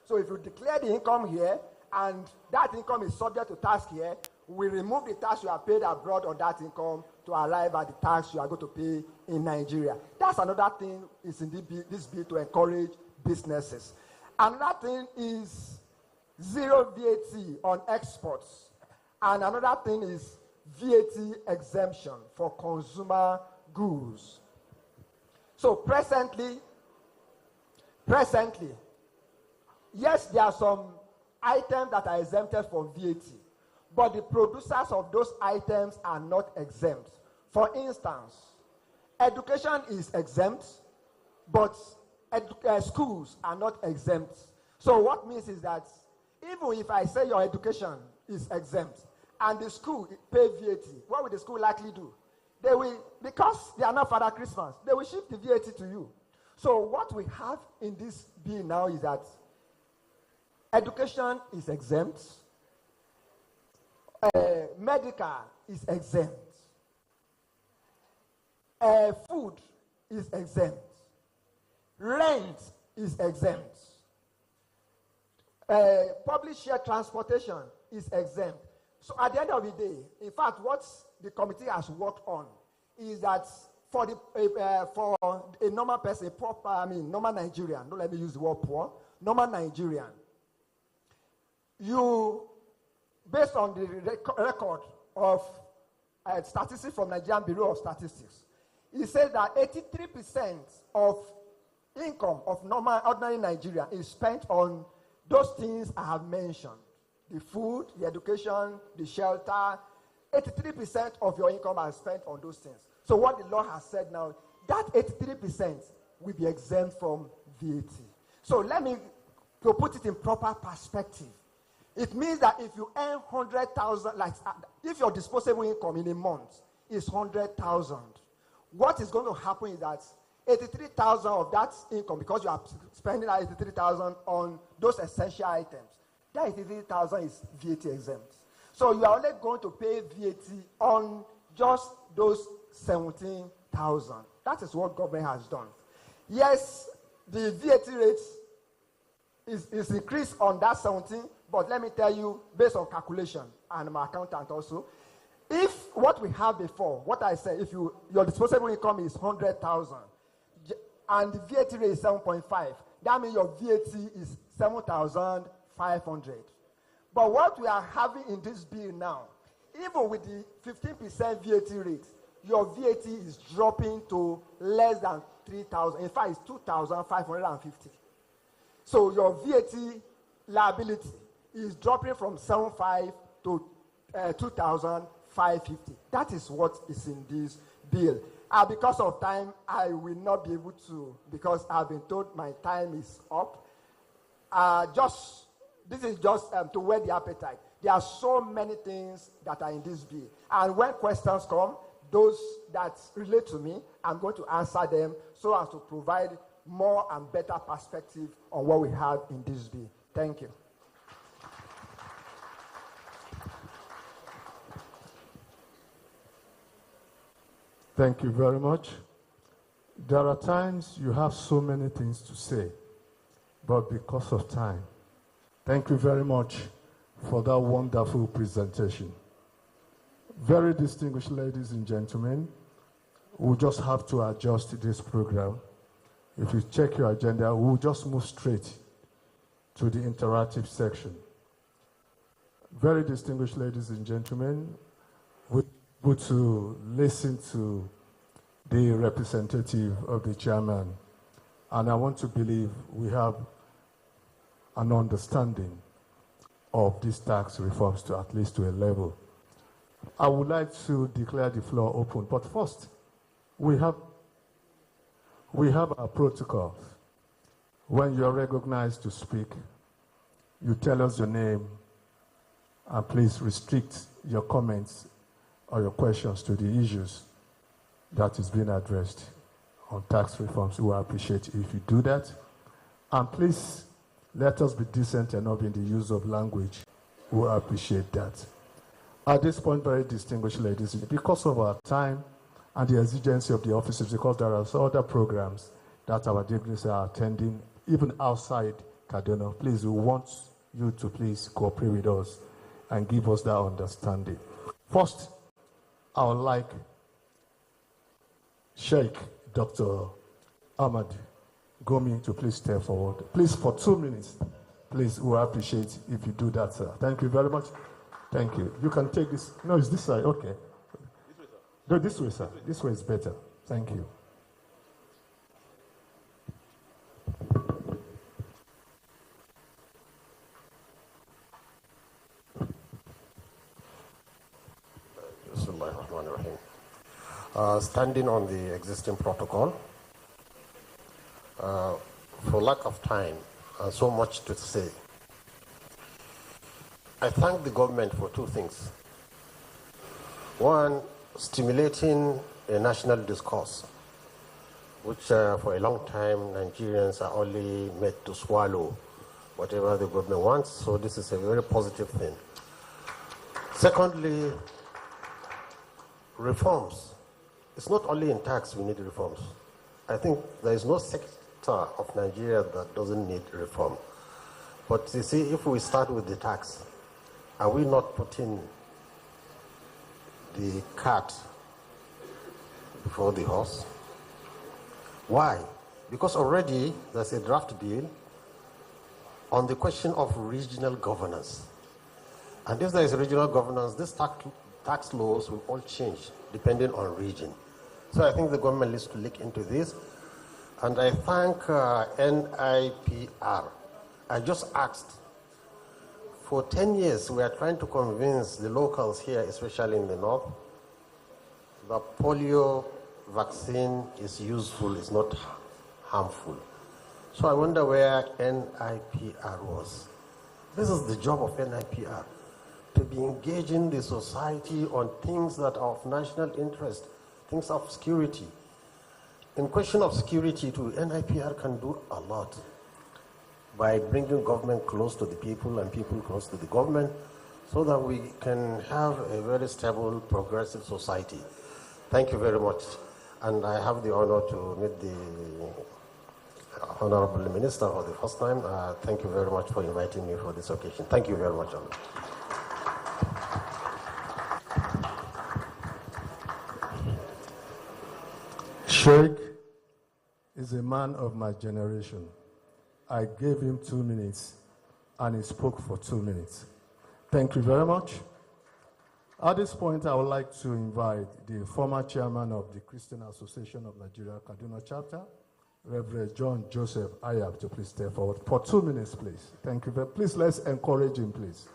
So if you declare the income here and that income is subject to tax here, we remove the tax you have paid abroad on that income to arrive at the tax you are going to pay in Nigeria. That's another thing is in this bill to encourage businesses. Another thing is zero VAT on exports. And another thing is VAT exemption for consumer goods. So presently, yes, there are some items that are exempted from VAT, but the producers of those items are not exempt. For instance, education is exempt, but schools are not exempt. So what means is that even if I say your education is exempt and the school pay VAT, what will the school likely do? They will, because they are not Father Christmas, they will shift the VAT to you. So what we have in this bill now is that education is exempt, medical is exempt, food is exempt, rent is exempt, public share transportation is exempt. So at the end of the day, in fact, what the committee has worked on is that for a normal person, normal Nigerian, don't let me use the word poor, normal Nigerian, you, based on the record of statistics from Nigerian Bureau of Statistics, it says that 83% of income of normal, ordinary Nigerian is spent on those things I have mentioned. The food, the education, the shelter, 83% of your income are spent on those things. So what the law has said now, that 83% will be exempt from VAT. So let me to put it in proper perspective. It means that if you earn 100,000, like if your disposable income in a month is 100,000, what is going to happen is that 83,000 of that income, because you are spending 83,000 on those essential items, that 83,000 is VAT exempt. So you are only going to pay VAT on just those 17,000. That is what government has done. Yes, the VAT rate is increased on that 17, but let me tell you, based on calculation, and my accountant also, if what we have before, what I said, if your disposable income is 100,000, and the VAT rate is 7.5, that means your VAT is 7,500. But what we are having in this bill now, even with the 15% VAT rate, your VAT is dropping to less than 3,000. In fact, it's 2,550. So your VAT liability is dropping from 7,500 to 2,550. That is what is in this bill. Because of time, I will not be able to, because I've been told my time is up. This is just to whet the appetite. There are so many things that are in this bill. And when questions come, those that relate to me, I'm going to answer them so as to provide more and better perspective on what we have in this bill. Thank you. Thank you very much. There are times you have so many things to say, but because of time, thank you very much for that wonderful presentation. Very distinguished ladies and gentlemen, we'll just have to adjust this program. If you check your agenda, we'll just move straight to the interactive section. Very distinguished ladies and gentlemen, we're able to listen to the representative of the chairman, and I want to believe we have an understanding of these tax reforms to at least to a level. I would like to declare the floor open, but first, we have our protocols. When you're recognized to speak, you tell us your name, and please restrict your comments or your questions to the issues that is being addressed on tax reforms. We will appreciate if you do that. And please, let us be decent enough in the use of language. We will appreciate that. At this point, very distinguished ladies, because of our time and the exigency of the offices, because there are other programs that our dignitaries are attending, even outside Kaduna, please, we want you to please cooperate with us and give us that understanding. First, I would like Sheikh Dr. Ahmad Gomi to please step forward. Please, for 2 minutes, please, we appreciate if you do that, sir. Thank you very much. Thank you. You can take this. No, it's this side. Okay. This way, sir. No, this way, sir. This way is better. Thank you. Standing on the existing protocol, for lack of time, so much to say. I thank the government for two things. One, stimulating a national discourse, which for a long time Nigerians are only made to swallow whatever the government wants, so this is a very positive thing. Secondly, reforms. It's not only in tax we need reforms. I think there is no sector of Nigeria that doesn't need reform. But you see, if we start with the tax, are we not putting the cart before the horse? Why? Because already there's a draft bill on the question of regional governance. And if there is regional governance, these tax laws will all change depending on region. So I think the government needs to look into this. And I thank NIPR. I just asked, for 10 years we are trying to convince the locals here, especially in the north, that polio vaccine is useful, it's not harmful. So I wonder where NIPR was. This is the job of NIPR, to be engaging the society on things that are of national interest, things of security. In question of security too, NIPR can do a lot by bringing government close to the people and people close to the government, so that we can have a very stable, progressive society. Thank you very much. And I have the honor to meet the Honorable Minister for the first time. Thank you very much for inviting me for this occasion. Thank you very much, Honor. Sheikh is a man of my generation. I gave him 2 minutes, and he spoke for 2 minutes. Thank you very much. At this point, I would like to invite the former chairman of the Christian Association of Nigeria, Kaduna chapter, Reverend John Joseph Ayab, to please step forward for 2 minutes, please. Thank you. Please, let's encourage him, please.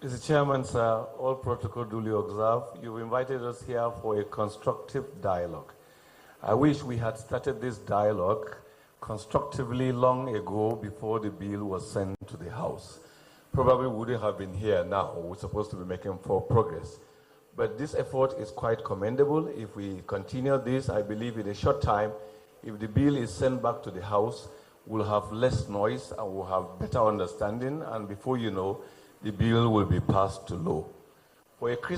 Mr. Chairman, sir, all protocol duly observed. You've invited us here for a constructive dialogue. I wish we had started this dialogue constructively long ago before the bill was sent to the House. Probably wouldn't have been here now. We're supposed to be making forward progress. But this effort is quite commendable. If we continue this, I believe in a short time, if the bill is sent back to the House, we'll have less noise and we'll have better understanding. And before you know, the bill will be passed to law. For a Christian